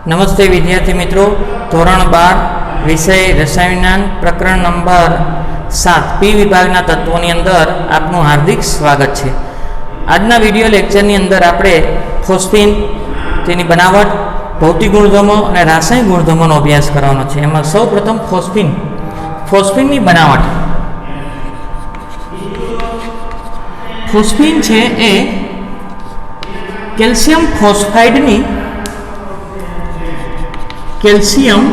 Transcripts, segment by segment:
નમસ્તે વિદ્યાર્થી મિત્રો, ધોરણ 12 વિષય રસાયણ વિજ્ઞાન પ્રકરણ નંબર 7 પી વિભાગના તત્વોની અંદર આપનું હાર્દિક સ્વાગત છે. આજના વિડીયો લેક્ચરની અંદર આપણે ફોસ્ફીન, તેની બનાવટ, ભૌતિક ગુણધર્મો અને રાસાયણિક ગુણધર્મોનો અભ્યાસ કરવાનો છે. એમાં સૌપ્રથમ ફોસ્ફીનની બનાવટ. ફોસ્ફીન છે એ કેલ્શિયમ ફોસ્ફાઇડની કેલ્શિયમ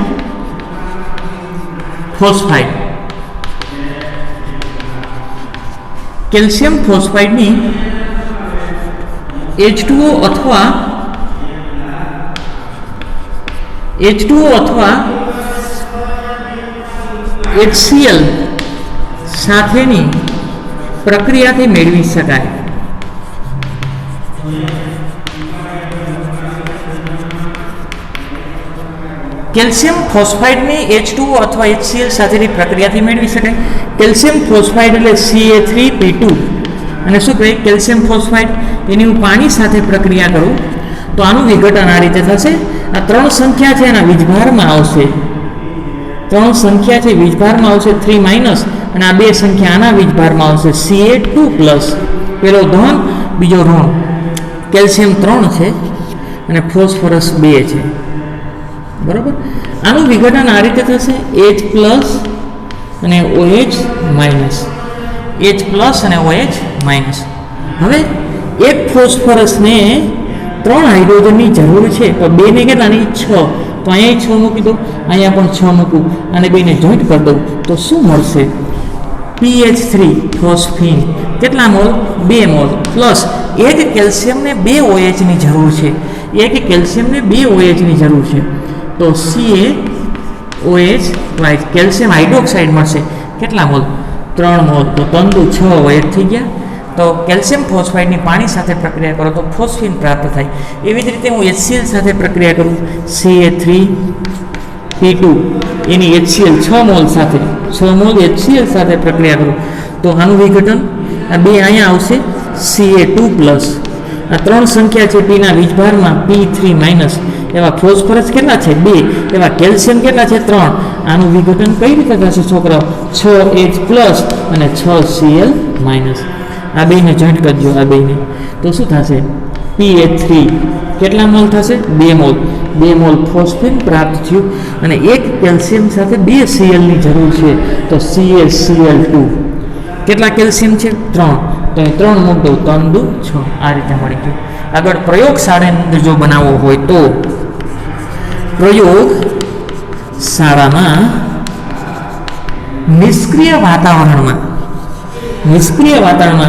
ફોસ્ફાઇડની H2O અથવા HCl સાથેની પ્રક્રિયાથી મેળવી શકાય. કેલ્શિયમ ફોસ્ફાઇડની H2O અથવા HCl સાથેની પ્રક્રિયાથી મેળવી શકાય. કેલ્શિયમ ફોસ્ફાઇડ એટલે Ca3P2 અને શું કહેવાય કેલ્શિયમ ફોસ્ફાઇડ, એની હું પાણી સાથે પ્રક્રિયા કરું તો આનું વિઘટન આ રીતે થશે. આ ત્રણ સંખ્યા છે એના વીજભારમાં આવશે, વીજભારમાં આવશે 3 અને આ બે સંખ્યા આના વીજભારમાં આવશે Ca2+, પેલો ધન બીજો ઋણ. કેલ્શિયમ 3 છે અને ફોસ્ફરસ 2 છે, બરાબર. આનું વિઘટન આ રીતે થશે H+ અને OH-, H+ અને OH-. હવે એક ફોસ્ફરસને 3 હાઇડ્રોજનની જરૂર છે, તો 2 ને કેટલાની 6, તો અહીંયા 6 મૂકી દઉં, અહીંયા પણ 6 મૂકું અને બેને જોઈન્ટ કરી દઉં તો શું મળશે? PH3 phosphine. કેટલા મોલ? 2 મોલ. પ્લસ એક કેલ્શિયમને 2 OH-ની જરૂર છે, તો CaOH કેલ્શિયમ હાઇડ્રોક્સાઇડ મળશે. કેટલા મોલ? 3 મોલ. તો 3 × 6 OH થઈ ગયા. તો કેલ્શિયમ ફોસ્ફાઇડની પાણી સાથે પ્રક્રિયા કરો તો ફોસ્ફીન પ્રાપ્ત થાય. એવી જ રીતે હું HCl સાથે પ્રક્રિયા કરું, Ca3P2 એની HCl 6 મોલ સાથે HCl સાથે પ્રક્રિયા કરું તો આનું વિઘટન આ બે અહીંયા આવશે Ca2+. આ 3 સંખ્યા છે પીના વીજભારમાં P3-. એવા ફોસ્ફરસ કેટલા છે? 2. એવા કેલ્શિયમ કેટલા છે? 3. આનું વિઘટન કઈ રીતે થશે છોકરાઓ? 6H+ અને 6Cl-. આ બેને જોઈન્ટ કરજો, આ બેને તો શું થશે? PH3 કેટલા મોલ થશે? 2 મોલ. 2 મોલ ફોસ્ફીન પ્રાપ્ત થયું અને એક કેલ્શિયમ સાથે 2 Cl-ની જરૂર છે, તો CaCl2. કેટલા કેલ્શિયમ છે? 3. તો એ 3 મૂક દઉં, 3 × 6. આ રીતે મળી ગયું. આગળ પ્રયોગશાળાની અંદર જો બનાવવો હોય તો પ્રયોગશાળામાં નિષ્ક્રિય વાતાવરણમાં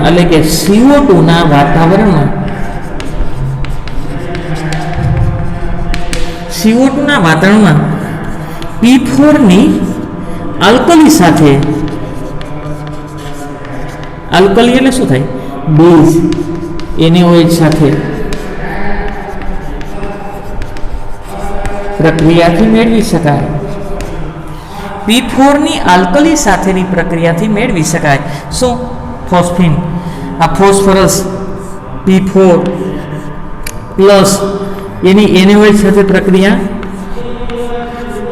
એટલે કે CO2 ના વાતાવરણમાં P4 ની આલ્કલી સાથે, આલ્કલી એટલે શું થાય? બેઝ, NaOH સાથે પ્રક્રિયાથી મેળવી શકાય. P4 ની આલ્કલી સાથેની પ્રક્રિયાથી મેળવી શકાય. શું? ફોસ્ફીન. આ ફોસ્ફરસ P4 પ્લસ એની NaOH સાથે પ્રક્રિયા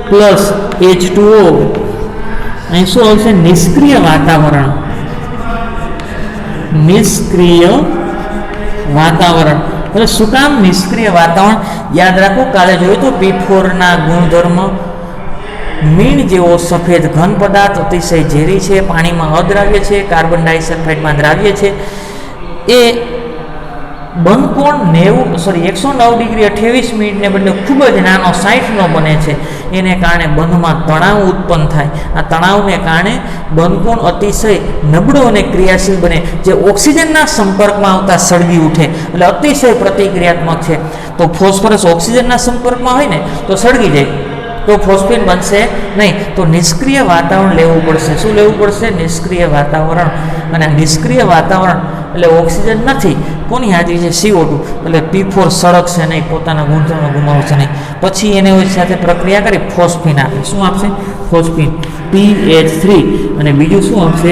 પ્લસ H2O. અહીં શું આવશે? નિષ્ક્રિય વાતાવરણ. એટલે શું કામ નિષ્ક્રિય વાતાવરણ? યાદ રાખો, કાલે જોયું તો P4 ના ગુણધર્મ મીણ જેવો સફેદ ઘન પદાર્થ, અતિશય ઝેરી છે, પાણીમાં અદ્રાવ્ય છે, કાર્બન ડાયોક્સાઇડમાં દ્રાવ્ય છે. એ બંધકોણ 109 ડિગ્રી 28 મિનિટને બદલે ખૂબ જ નાનો 60નો બને છે. એને કારણે બંધમાં તણાવ ઉત્પન્ન થાય. આ તણાવને કારણે બંધકોણ અતિશય નબળો અને ક્રિયાશીલ બને, જે ઓક્સિજનના સંપર્કમાં આવતા સળગી ઉઠે, એટલે અતિશય પ્રતિક્રિયાત્મક છે. તો ફોસ્ફરસ ઓક્સિજનના સંપર્કમાં હોય ને તો સળગી જાય, તો ફોસ્ફીન બનશે નહીં. તો નિષ્ક્રિય વાતાવરણ લેવું પડશે. શું લેવું પડશે? નિષ્ક્રિય વાતાવરણ. અને નિષ્ક્રિય વાતાવરણ એટલે ઓક્સિજન નથી, કોની હાજરી છે? CO2. એટલે P4 સળગશે નહીં, પોતાના ગુણધર્મો ગુમાવશે નહીં. પછી એને સાથે પ્રક્રિયા કરી ફોસ્ફીન આપે. શું આપશે? ફોસ્ફીન PH3 અને બીજું શું આપશે?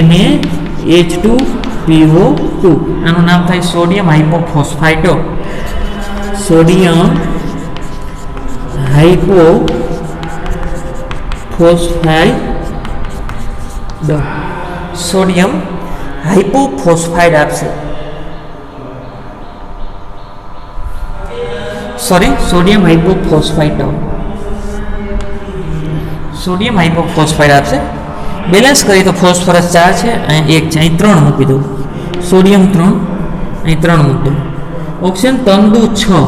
NaH2PO2. આનું નામ થાય સોડિયમ હાઇપોફોસ્ફાઇટો. સોડિયમ હાઇપોફોસ્ફાઇડ સોડિયમ હાઇપોફોસ્ફાઇડ આપશે. સોડિયમ હાઇપોફોસ્ફાઇડ આપશે. બેલેન્સ કરીએ તો ફોસ્ફરસ 4 છે, અહીં 1 છે, અહીં 3 મૂકી દઉં. સોડિયમ 3, અહીં 3 મૂકી દઉં. ઓક્સિજન તંદુ 6.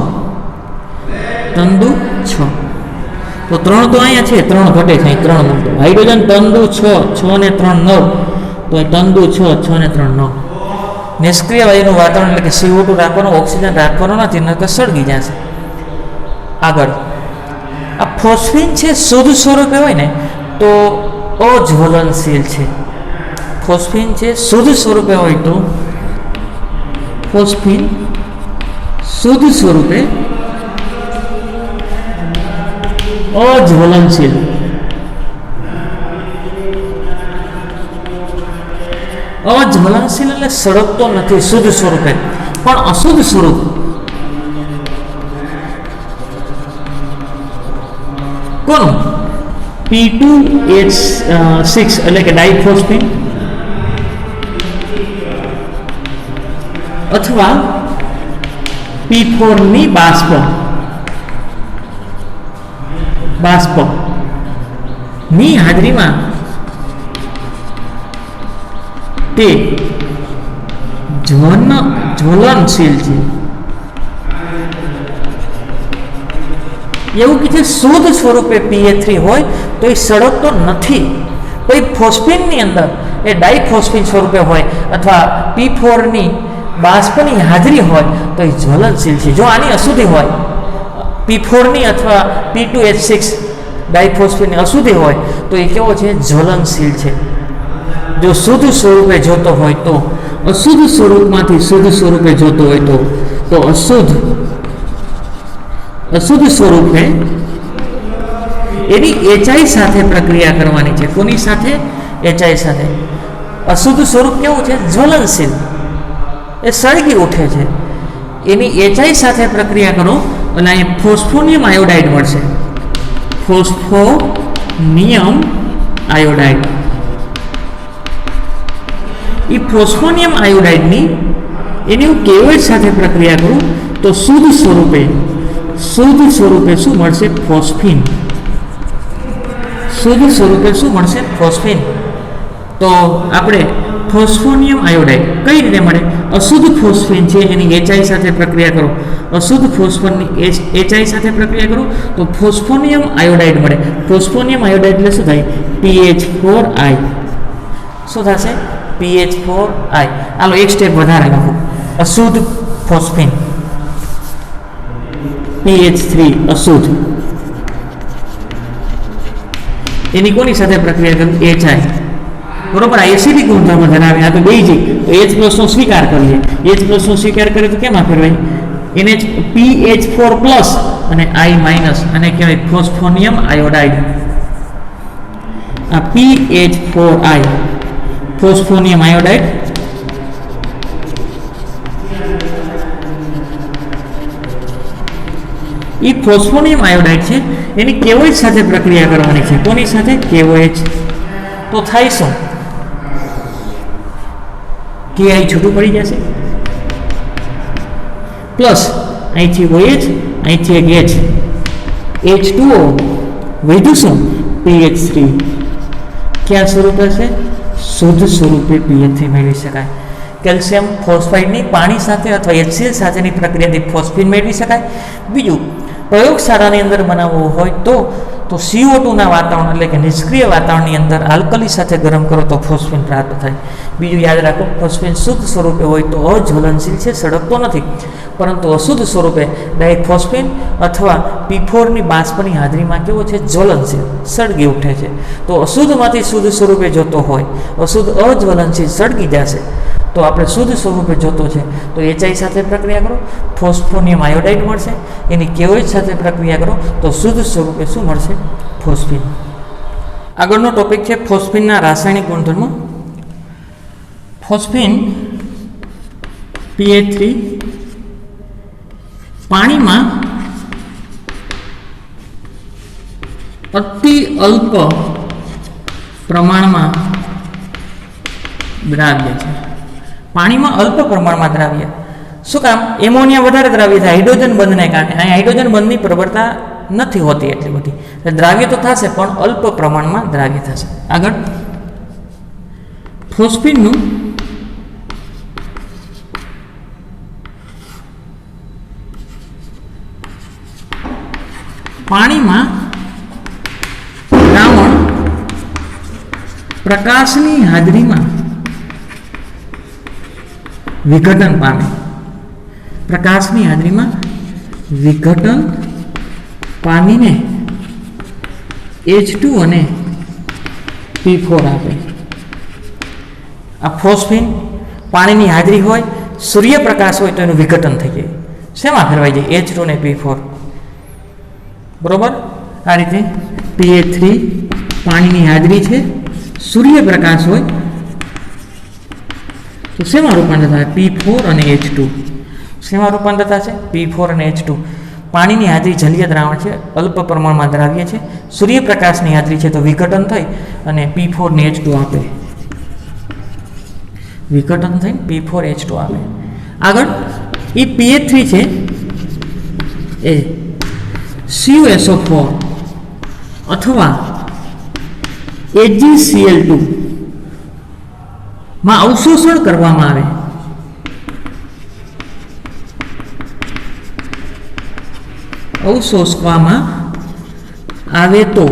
તો 3 તો અહીંયા છે, 3 ઘટે છે, અહીં 3 મૂકી દઉં. હાઇડ્રોજન તંદુ 6 ને 3 9, તો તંદુ 6 ને 3 9. નિષ્ક્રિય વાયુનું વાતાવરણ એટલે કે CO2 રાખવાનું, ઓક્સિજન રાખવાનો નથી, નકર સળગી જશે. આગળ આ ફોસ્ફીન છે શુદ્ધ સ્વરૂપે હોય ને તો અજ્વલનશીલ છે. ફોસ્ફીન છે શુદ્ધ સ્વરૂપે હોય તો ફોસ્ફીન શુદ્ધ સ્વરૂપે અજ્વલનશીલ. અજ્વલનશીલ એટલે સળગતો નથી શુદ્ધ સ્વરૂપે, પણ અશુદ્ધ સ્વરૂપ કોનું? P2H6 એટલે કે ડાયફોસ્ફીન અથવા P4 ની બાષ્પ ની હાજરીમાં તે જ્વલનશીલ છે. એવું કે જે શુદ્ધ સ્વરૂપે PA3 હોય તો એ સળગતો નથી. કોઈ ફોસ્ફીનની અંદર એ ડાયફોસ્ફીન સ્વરૂપે હોય અથવા P4 ની બાષ્પની હાજરી હોય તો એ જ્વલનશીલ છે. જો આની અશુદ્ધિ હોય, P4 ની અથવા P2H6 ડાયફોસ્ફીનની અશુદ્ધિ હોય તો એ કેવો છે? જ્વલનશીલ છે. જો શુદ્ધ સ્વરૂપે જોતો હોય તો, અશુદ્ધ સ્વરૂપમાંથી શુદ્ધ સ્વરૂપે જોતો હોય તો અશુદ્ધ સ્વરૂપે એની HI સાથે પ્રક્રિયા કરવાની છે. કોની સાથે? HI સાથે. અશુદ્ધ સ્વરૂપ કેવું છે? જ્વલનશીલ, એ સળગી ઉઠે છે. એની HI સાથે પ્રક્રિયા કરો અને અહીં ફોસ્ફોનિયમ આયોડાઇડ મળશે. ફોસ્ફોનિયમ આયોડાઇડ. એ ફોસ્ફોનિયમ આયોડાઇડની એની હું KOH સાથે પ્રક્રિયા કરું તો શુદ્ધ સ્વરૂપે શું મળશે? ફોસ્ફીન. શુદ્ધ સ્વરૂપે શું મળશે? ફોસ્ફીન. તો આપણે ફોસ્ફોનિયમ આયોડાઇડ કઈ રીતે મળે? અશુદ્ધ ફોસ્ફીન છે એની HI સાથે પ્રક્રિયા કરો, અશુદ્ધ ફોસ્ફોનની HI સાથે પ્રક્રિયા કરો તો ફોસ્ફોનિયમ આયોડાઇડ મળે. ફોસ્ફોનિયમ આયોડાઇડ એટલે શું થાય? PH4I. શું થશે? PH4I. હાલો એક સ્ટેપ વધારે લખો. અશુદ્ધ ફોસ્ફીન PH3 અશુદ્ધ, એની કોની સાથે પ્રક્રિયા કરી? HI. બરોબર. આ એસિડિક ગુણધર્મ ધરાવે. આ તો બેઝિક. તો H+ નો સ્વીકાર કરીએ. H+ નો સ્વીકાર કરીએ તો કેમાં ફેરવાય? એને PH4+ અને I- અને કહેવાય ફોસ્ફોનિયમ આયોડાઇડ. આ PH4I ફોસ્ફોનિયમ આયોડાઇડ. એ ફોસ્ફોનિયમ આયોડાઇડ છે એની KOH સાથે પ્રક્રિયા કરવાની છે. કોની સાથે? KOH. તો થાય શું? KI છૂટું પડી જશે, પ્લસ અહીંથી OH, અહીંથી એક H, H2O વધ્યું શું? PH3. ક્યાં સ્વરૂપે છે? શુદ્ધ સ્વરૂપે PH3 મેળવી શકાય. કેલ્શિયમ ફોસ્ફાઇડની પાણી સાથે અથવા HCl સાથેની પ્રક્રિયાથી ફોસ્ફીન મેળવી શકાય. બીજું, પ્રયોગશાળાની અંદર બનાવવું હોય તો CO2 ના વાતાવરણ એટલે કે નિષ્ક્રિય વાતાવરણની અંદર આલ્કલી સાથે ગરમ કરો તો ફોસ્ફીન પ્રાપ્ત થાય. બીજું યાદ રાખો, ફોસ્ફીન શુદ્ધ સ્વરૂપે હોય તો અજ્વલનશીલ છે, સળગતો નથી. પરંતુ અશુદ્ધ સ્વરૂપે ડાયફોસ્ફીન અથવા P4 ની બાષ્પની હાજરીમાં કેવો છે? જ્વલનશીલ, સળગી ઉઠે છે. તો અશુદ્ધમાંથી શુદ્ધ સ્વરૂપે જોતો હોય, અશુદ્ધ અજ્વલનશીલ સળગી જશે. તો આપણે શુદ્ધ સ્વરૂપે જોતો છે તો HI સાથે પ્રક્રિયા કરો, ફોસ્ફોનિયમ આયોડાઇડ મળશે. એની KOH સાથે પ્રક્રિયા કરો તો શુદ્ધ સ્વરૂપે શું મળશે? ફોસ્ફીન. આગળનો ટોપિક છે ફોસ્ફીનના રાસાયણિક ગુણધર્મો. ફોસ્ફીન PH3 પાણીમાં અતિ અલ્પ પ્રમાણમાં દ્રાવ્ય છે. પાણીમાં અલ્પ પ્રમાણમાં દ્રાવ્ય. શું કામ? એમોનિયા વધારે દ્રાવ્ય થાય હાઇડ્રોજન બંધને કારણે. અહીં હાઇડ્રોજન બંધની પ્રબળતા નથી હોતી એટલી બધી. એટલે દ્રાવ્ય તો થશે પણ અલ્પ પ્રમાણમાં દ્રાવ્ય થશે. આગળ ફોસ્ફીનનું પાણીમાં દ્રાવણ પ્રકાશની હાજરીમાં વિઘટન પામે. પ્રકાશની હાજરીમાં વિઘટન પામીને H2 અને P4 આપે. આ ફોસ્ફીન પાણીની હાજરી હોય, સૂર્યપ્રકાશ હોય તો એનું વિઘટન થઈ જાય. શેમાં ફેરવાઈ જાય? H2 અને P4. બરોબર? આ રીતે PA3 પાણીની હાજરી છે, સૂર્યપ્રકાશ હોય તો શેમાં રૂપાંતર થાય? P4 અને H2. શેમાં રૂપાંતર થશે? P4 અને H2. પાણીની હાજરી જલીય દ્રાવણ છે, અલ્પ પ્રમાણમાં દ્રાવ્ય છે, સૂર્યપ્રકાશની હાજરી છે તો વિઘટન થઈ અને P4 ને H2 આપે. વિઘટન થઈને P4 H2 આપે. આગળ એ PA3 છે એ CuSO4 અથવા AgCl2 માં અવશોષણ કરવામાં આવે. અવશોષવામાં આવે તો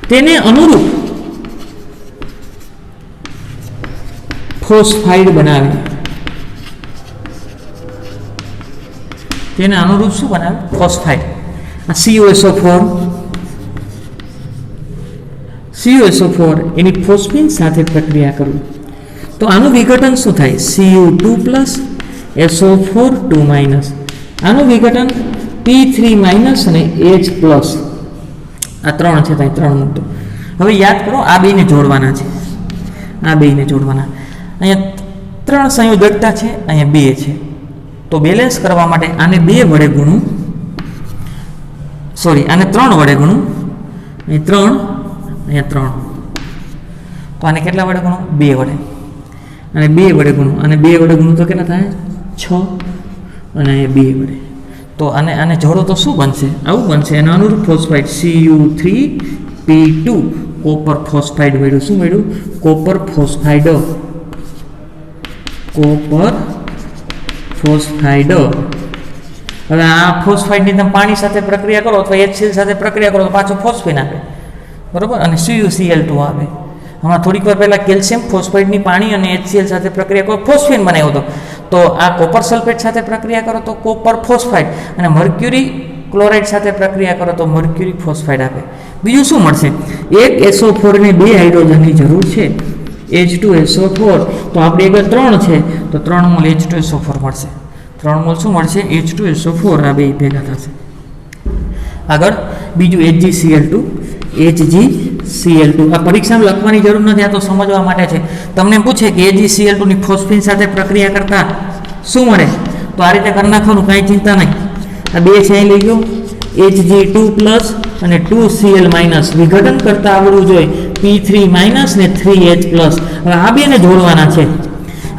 તેને અનુરૂપ ફોસ્ફાઇડ બનાવે. તેને અનુરૂપ શું બનાવે? ફોસ્ફાઇડ. આ CuSO4 એની ફોસ્ફીન સાથે પ્રક્રિયા કરવી તો આનું વિઘટન શું થાય? Cu2 SO4 2 આનું વિઘટન P3 અને H આ 3 છે ત્યાં 3 મૂકતો. હવે યાદ કરો આ બેને જોડવાના છે. આ બેને જોડવાના. અહીંયા 3 સંયોજકતા છે, અહીંયા 2 છે. તો બેલેન્સ કરવા માટે આને 2 વડે ગુણું, સોરી આને 3 વડે ગુણું. અહીં 3, અહીંયા 3. તો આને કેટલા વડે ગુણું? 2 વડે. અને 2 વડે ગુણું, અને 2 વડે ગુણું તો કેટલા થાય? 6. અને અહીંયા 2 વડે. તો આને જોડો તો શું બનશે? આવું બનશે. એના અનુરૂપ ફોસ્ફાઇડ Cu3P2 કોપર ફોસ્ફાઇડ મળ્યું. શું મળ્યું? Copper phosphide. Copper phosphide. હવે આ ફોસ્ફાઇડની તમે પાણી સાથે પ્રક્રિયા કરો અથવા HCl સાથે પ્રક્રિયા કરો તો પાછું ફોસ્ફીન આપે. બરોબર? અને CuCl2 આપે. હમણાં થોડીક વાર પહેલાં કેલ્શિયમ ફોસ્ફાઇડની પાણી અને HCl સાથે પ્રક્રિયા કરો ફોસ્ફીન બનાવ્યો હતો. તો આ કોપર સલ્ફેટ સાથે પ્રક્રિયા કરો તો કોપર ફોસ્ફાઇડ, અને મર્ક્યુરી ક્લોરાઇડ સાથે પ્રક્રિયા કરો તો મર્ક્યુરી ફોસ્ફાઇડ આપે. બીજું શું મળશે? એક SO4 ને 2 હાઇડ્રોજનની જરૂર છે. H2SO4 તો આપણે આગળ 3 છે તો 3 મોલ H2SO4 મળશે. 3 મોલ શું મળશે? H2SO4. આ બે ભેગા થશે. આગળ બીજું HgCl2. HgCl2 આ પરીક્ષામાં લખવાની જરૂર નથી, આ તો સમજવા માટે છે. તમને પૂછે કે HgCl2 ની ફોસ્ફીન સાથે પ્રક્રિયા કરતા શું મળે તો આ રીતે કરી નાખવાનું, કાંઈ ચિંતા નહીં. આ 2 છે અહીં લઈ ગયો. Hg2 અને 2Cl વિઘટન કરતા આવડવું જોઈએ. P3 ને 3H. હવે આ બેને જોડવાના છે.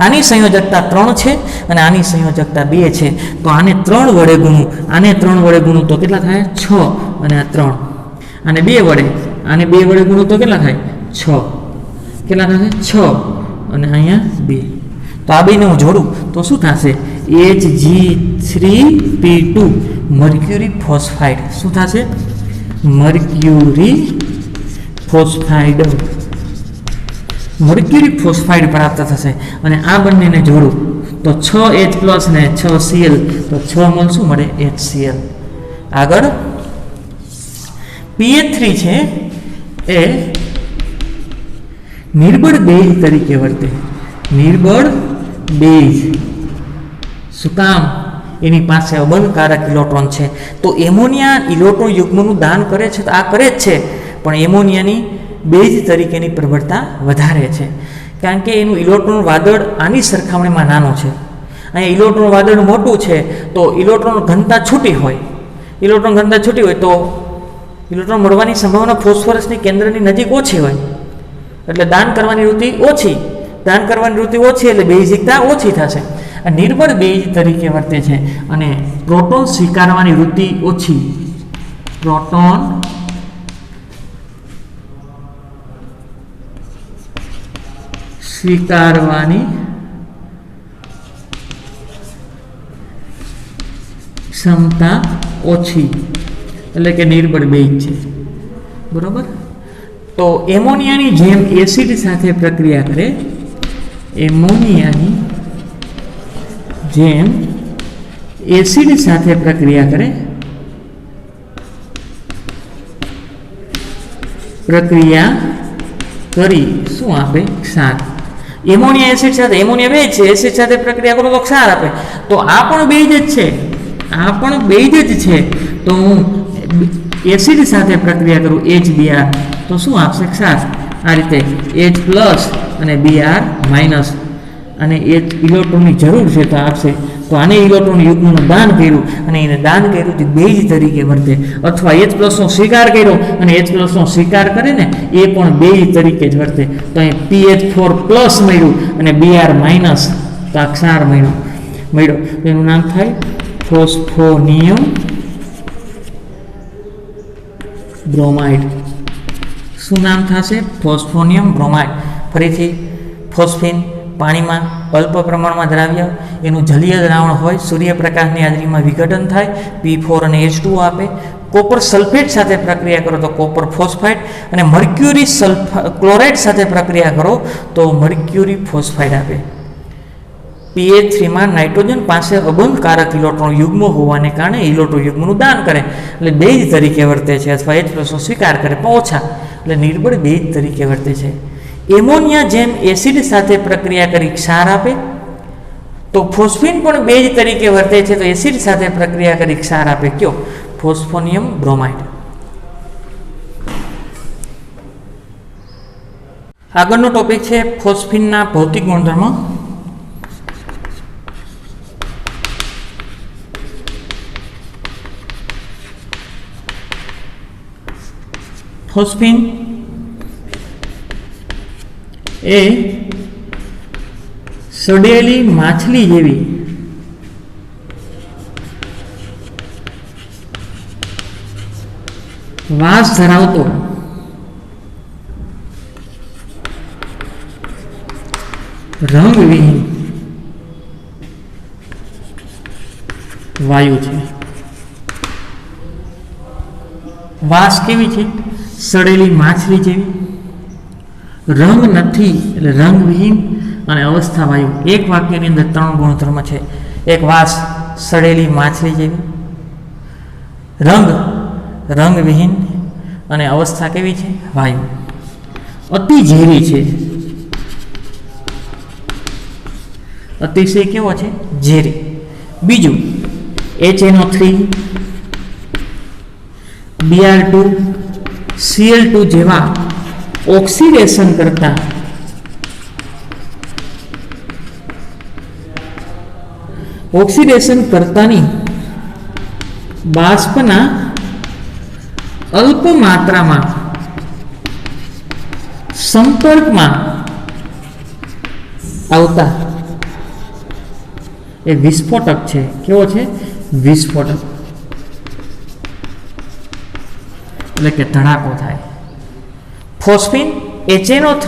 આની સંયોજકતા 3 છે અને આની સંયોજકતા 2 છે. તો આને 3 વડે ગુણું, આને 3 વડે ગુણું તો કેટલા થાય? 6. અને આ 3. આને 2 વડે, આને 2 વડે ગુણું તો કેટલા થાય? 6. કેટલા થશે? 6. અને અહીંયા 2. તો આ બેને હું જોડું તો શું થશે? Hg3P2 mercury phosphide. શું થશે? Mercury phosphide. મર્ક્યુરી ફોસ્ફાઇડ પ્રાપ્ત થશે. અને આ બંનેને જોડું તો 6H+ ને 6Cl તો 6 મોલ શું મળે? HCl. આગળ PA3 છે એ નિર્બળ બેઝ તરીકે વર્તે. નિર્બળ બેઝ. શું કામ? એની પાસે અબંધકારક ઇલેક્ટ્રોન છે. તો એમોનિયા ઇલેક્ટ્રોન યુગ્મનું દાન કરે છે તો આ કરે જ છે, પણ એમોનિયાની બેઝ તરીકેની પ્રબળતા વધારે છે, કારણ કે એનું ઇલેક્ટ્રોન વાદળ આની સરખામણીમાં નાનું છે. અહીંયા ઇલેક્ટ્રોન વાદળ મોટું છે તો ઇલેક્ટ્રોન ઘનતા છૂટી હોય. ઇલેક્ટ્રોન ઘનતા છૂટી હોય તો ઇલેક્ટ્રોન મળવાની સંભાવના ફોસ્ફરસની કેન્દ્રની નજીક ઓછી હોય એટલે દાન કરવાની વૃત્તિ ઓછી, દાન કરવાની વૃત્તિ ઓછી એટલે બેઝિકતા ઓછી થશે. આ નિર્બળ બેઝ તરીકે વર્તે છે અને પ્રોટોન સ્વીકારવાની વૃત્તિ ઓછી, પ્રોટોન સ્વીકારવાની ક્ષમતા ઓછી એટલે કે નિર્બળ બેઝ છે. બરોબર. તો એમોનિયાની જેમ એસિડ સાથે પ્રક્રિયા કરે, એમોનિયાની જેમ એસિડ સાથે પ્રક્રિયા કરે, પ્રક્રિયા કરી શું આપે? ક્ષાર. એમોનિયા એસિડ સાથે, એમોનિયા બેઝ છે, એસિડ સાથે પ્રક્રિયા કરો તો ક્ષાર આપે. તો આ પણ બેઝ જ છે, આ પણ બેઝ જ છે. તો હું એસિડ સાથે પ્રક્રિયા કરું HBr તો શું આપશે? ક્ષાર. આ રીતે H પ્લસ અને Br માઇનસ, અને ઇલેક્ટ્રોનની જરૂર છે તો આપશે. તો આને ઇલેક્ટ્રોન યુગ્મનું દાન કર્યું અને એને દાન કર્યું તે બેઝ તરીકે વર્તે, અથવા H પ્લસનો સ્વીકાર કર્યો અને H પ્લસનો સ્વીકાર કરે ને એ પણ બેઝ તરીકે જ વર્તે. તો અહીં PH4 પ્લસ મળ્યું અને Br માઇનસ, તો આ ક્ષાર મળ્યો. એનું નામ થાય ફોસ્ફોનિયમ બ્રોમાઇડ. શું નામ થશે? ફોસ્ફોનિયમ બ્રોમાઇડ. ફરીથી ફોસ્ફિન પાણીમાં અલ્પ પ્રમાણમાં દ્રાવ્ય, એનું જલીય દ્રાવણ હોય, સૂર્યપ્રકાશની હાજરીમાં વિઘટન થાય, P4 અને H2 આપે. કોપર સલ્ફેટ સાથે પ્રક્રિયા કરો તો કોપર ફોસ્ફાઇડ, અને મર્ક્યુરી ક્લોરાઇડ સાથે પ્રક્રિયા કરો તો મર્ક્યુરી ફોસ્ફાઇડ આપે. PH3માં નાઇટ્રોજન પાસે અબંધકારક ઇલેક્ટ્રોન યુગ્મ હોવાને કારણે ઇલેક્ટ્રોન યુગ્મનું દાન કરે એટલે બેઝ તરીકે વર્તે છે, અથવા H પ્લસનો સ્વીકાર કરે પણ ઓછા એટલે નિર્બળ બેઝ તરીકે વર્તે છે. એમોનિયા જેમ એસિડ સાથે પ્રક્રિયા કરી ક્ષાર આપે, તો ફોસ્ફિન પણ બેઝ તરીકે વર્તે છે, તો એસિડ સાથે પ્રક્રિયા કરી ક્ષાર આપે. કયો? ફોસ્ફોનિયમ બ્રોમાઇડ. આગળનો ટોપિક છે ફોસ્ફિનના ભૌતિક ગુણધર્મો. ફોસ્ફિન એ સડેલી માછલી જેવી વાસ ધરાવતો રંગવિહીન વાયુ છે. વાસ કેવી છે? સડેલી માછલી જેવી, રંગ નથી એટલે રંગવિહીન, અને અવસ્થા વાયુ. એક વાક્યની અંદર 3 ગુણધર્મ છે. એક વાસ સડેલી માછલી જેવી, રંગ રંગવિહીન, અને અવસ્થા કેવી છે? વાયુ. અતિ ઝેરી છે. અતિશય કેવો છે? ઝેરી. બીજું HNO3 Br2 Cl2 જેવા ઓક્સિડેશન કરતા કરતાની બાષ્પના અલ્પ માત્રામાં સંપર્કમાં આવતા એ વિસ્ફોટક છે. કેવો છે? વિસ્ફોટક એટલે કે ધડાકો થાય. ફોસ્ફિન HNO3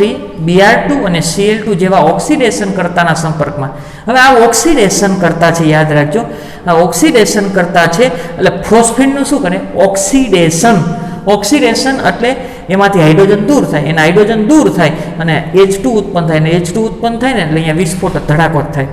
Br2 અને Cl2 જેવા ઓક્સિડેશન કરતાના સંપર્કમાં. હવે આ ઓક્સિડેશન કરતા છે, યાદ રાખજો, આ ઓક્સિડેશન કરતા છે એટલે ફોસ્ફિનનું શું કરે? ઓક્સિડેશન એટલે એમાંથી હાઇડ્રોજન દૂર થાય, એના હાઇડ્રોજન દૂર થાય અને H2 ઉત્પન્ન થાય, અને H2 ઉત્પન્ન થાય ને એટલે અહીંયા વિસ્ફોટ ધડાકો થાય.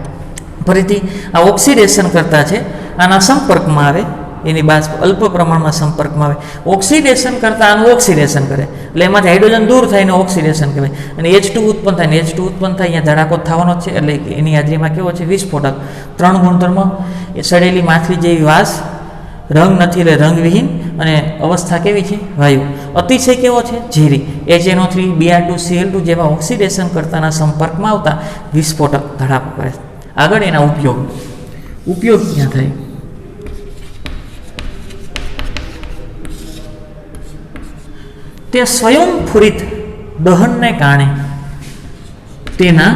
ફરીથી આ ઓક્સિડેશન કરતા છે, આના સંપર્કમાં આવે, એની બાજુ અલ્પ પ્રમાણમાં સંપર્કમાં આવે. ઓક્સિડેશન કરતા આનું ઓક્સિડેશન કરે એટલે એમાંથી હાઇડ્રોજન દૂર થાય ને ઓક્સિડેશન કહેવાય, અને H2 ઉત્પન્ન થાય, ને H2 ઉત્પન્ન થાય અહીંયા ધડાકો થવાનો જ છે એટલે એની હાજરીમાં કેવો છે? વિસ્ફોટક. 3 ગુણધર્મ: એ સડેલી માછલી જેવી વાસ, રંગ નથી એટલે રંગવિહીન, અને અવસ્થા કેવી છે? વાયુ. અતિશય કેવો છે? ઝેરી. HNO3 Br2 Cl2 જેવા ઓક્સિડેશન કરતાના સંપર્કમાં આવતા વિસ્ફોટક ધડાકો કરે. આગળ એના ઉપયોગ ક્યાં થાય? તે સ્વયંસ્ફુરિત દહનને કારણે તેના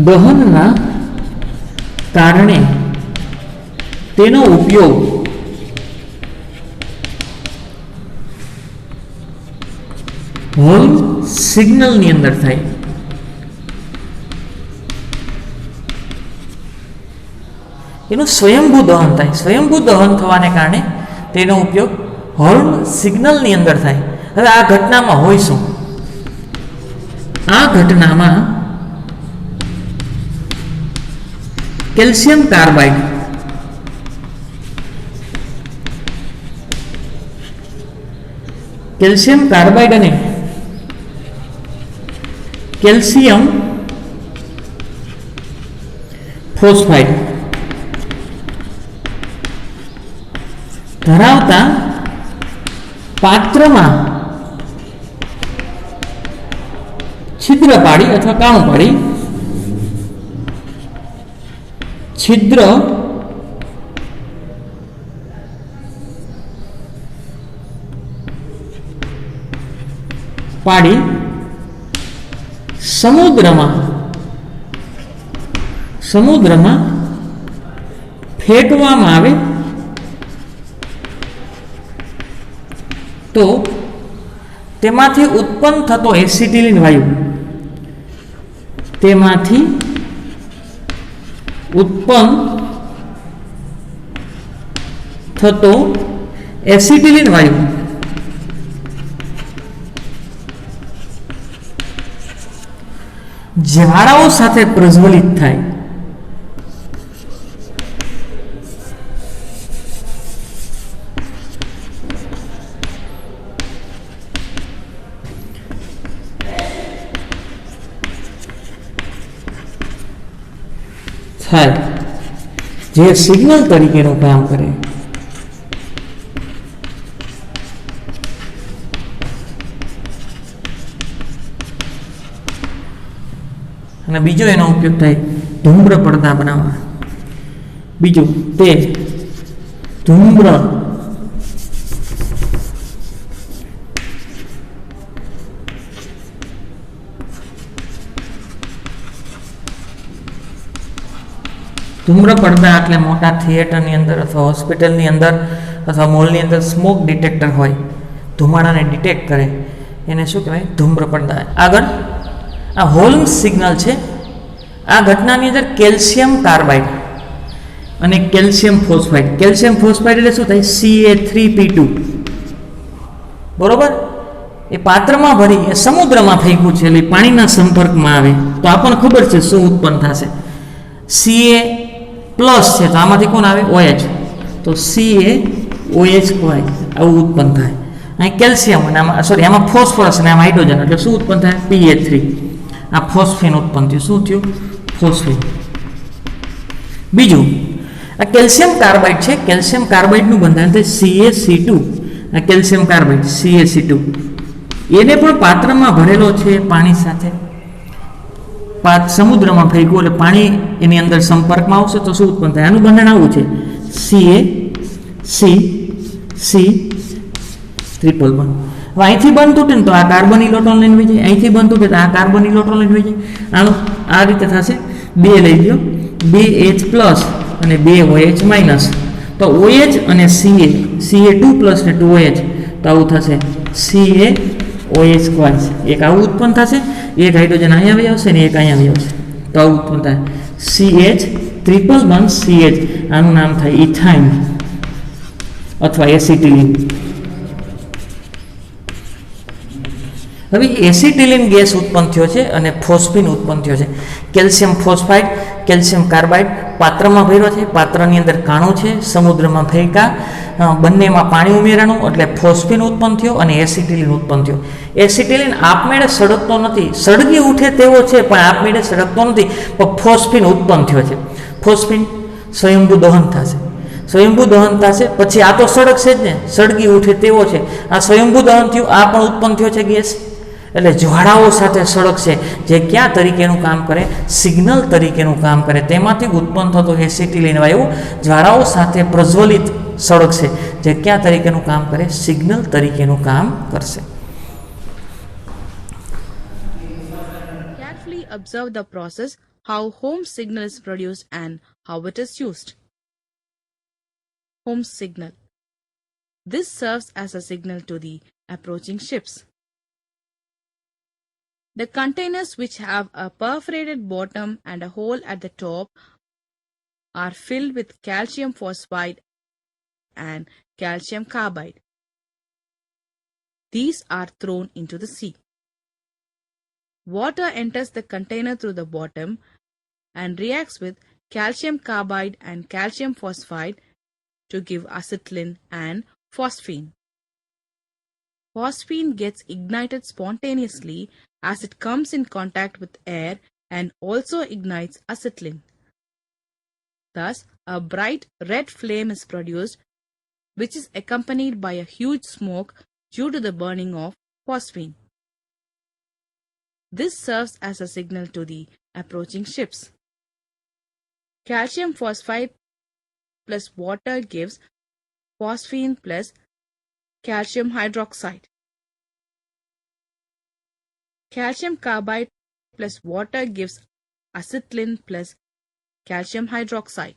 દહનના કારણે તેનો ઉપયોગ હોલ સિગ્નલની અંદર થાય. એનું સ્વયંભૂ દહન થાય. સ્વયંભૂ દહન થવાને કારણે તેનો ઉપયોગ હોર્ન સિગ્નલની અંદર થાય. હવે આ ઘટનામાં હોય શું? આ ઘટનામાં કેલ્શિયમ કાર્બાઇડ અને કેલ્શિયમ ફોસ્ફાઇડ ધરાવતા પાત્રમાં છિદ્ર પાડી અથવા કાણું પાડી છિદ્ર પાડી સમુદ્રમાં ફેંકવામાં આવે તો તેમાંથી ઉત્પન્ન થતો એસિટિલિન વાયુ તેમાંથી ઉત્પન્ન થતો એસિટિલિન વાયુ જ્વાળાઓ સાથે પ્રજ્વલિત થાય. જે સિગ્નલ તરીકેનું કામ કરે. અને બીજો એનો ઉપયોગ થાય ધૂમ્ર પડદા બનાવવા. બીજું તે ધૂમ્ર પડદા એટલે મોટા થિયેટરની અંદર અથવા હોસ્પિટલની અંદર અથવા મોલની અંદર સ્મોક ડિટેક્ટર હોય, ધુમાડાને ડિટેક્ટ કરે, એને શું કહેવાય? ધૂમ્ર પડદા. આગળ આ હોલ્મ્સ સિગ્નલ છે. આ ઘટનાની અંદર કેલ્શિયમ કાર્બાઇડ અને કેલ્શિયમ ફોસ્ફાઇડ. કેલ્શિયમ ફોસ્ફાઇડ એટલે શું થાય? Ca3P2. બરોબર? એ પાત્રમાં ભરી એ સમુદ્રમાં ફેંકવું છે, એટલે પાણીના સંપર્કમાં આવે તો આપણને ખબર છે શું ઉત્પન્ન થશે. Ca+ છે તો આમાંથી કોણ આવે? OH. તો CaOH આવું ઉત્પન્ન થાય. અહીં કેલ્શિયમ અને આમાં આમાં ફોસ્ફરસ અને આમાં હાઇડ્રોજન, એટલે શું ઉત્પન્ન થાય? Pa3. આ ફોસ્ફેન ઉત્પન્ન થયું. શું થયું? ફોસ્ફેન. બીજું આ કેલ્શિયમ કાર્બાઇડ છે. કેલ્શિયમ કાર્બાઇડનું બંધારણ થાય CaC2. આ કેલ્શિયમ કાર્બાઇડ CaC2 એને પણ પાત્રમાં ભરેલો છે પાણી સાથે, સમુદ્રમાં ફેંક્યું એટલે પાણી એની અંદર સંપર્કમાં આવશે તો શું ઉત્પન્ન થાય? આનું બંધારણ આવું છે CaC3+1. હવે અહીંથી બંધ તૂટે ને તો આ કાર્બન ઇલેક્ટ્રોન લઈને વહી જાય, અહીંથી બંધ તૂટે તો આ કાર્બન ઇલેક્ટ્રોન લઈને વહી જાય. આનું આ રીતે થશે. 2 લઈ લો, 2H+ અને 2OH-. તો OH અને Ca2+ ને 2OH તો આવું થશે CaOH2. એક આવું ઉત્પન્ન થશે, એક હાઇડ્રોજન અહીંયા આવી આવશે ને એક અહીંયા આવી આવશે તો આવું ઉત્પન્ન થાય CH3+1CH. આનું નામ થાય ઇથાઇન અથવા એસિટિલિન. હવે એસિટિલિન ગેસ ઉત્પન્ન થયો છે અને ફોસ્ફિન ઉત્પન્ન થયો છે. કેલ્શિયમ ફોસ્ફાઇડ, કેલ્શિયમ કાર્બાઇડ પાત્રમાં ભર્યો છે, પાત્રની અંદર કાણું છે, સમુદ્રમાં ફેંકા, બંનેમાં પાણી ઉમેરાનું એટલે ફોસ્ફિન ઉત્પન્ન થયો અને એસિટિલિન ઉત્પન્ન થયો. એસિટિલિન આપમેળે સળગતો નથી, સળગી ઉઠે તેવો છે પણ આપમેળે સળગતો નથી, પણ ફોસ્ફિન ઉત્પન્ન થયો છે. ફોસ્ફિન સ્વયંભૂ દહન થશે, સ્વયંભૂ દહન થશે પછી આ તો સળગશે જ ને, સળગી ઉઠે તેવો છે. આ સ્વયંભૂ દહન થયું, આ પણ ઉત્પન્ન થયો છે ગેસ. એટલે જ્વાળાઓ સાથે સળગશે, જે ક્યાં તરીકેનું કામ કરે? સિગ્નલ તરીકેનું કામ કરે. તેમાંથી ઉત્પન્ન થતો એસિટિલિન વાયુ જ્વાળાઓ સાથે પ્રજ્વલિત સળગશે, જે ક્યાં તરીકેનું કામ કરે? સિગ્નલ તરીકેનું કામ કરશે. Carefully observe the process, how Holmes signal is produced and how it is used. Holmes signal. This serves as a signal to the approaching ships. The containers, which have a perforated bottom and a hole at the top, are filled with calcium phosphide and calcium carbide. These are thrown into the sea. Water enters the container through the bottom and reacts with calcium carbide and calcium phosphide to give acetylene and phosphine. Phosphine gets ignited spontaneously as it comes in contact with air and also ignites acetylene. Thus, a bright red flame is produced, which is accompanied by a huge smoke due to the burning of phosphine. This serves as a signal to the approaching ships. Calcium phosphide plus water gives phosphine plus calcium hydroxide. Calcium carbide plus water gives acetylene plus calcium hydroxide.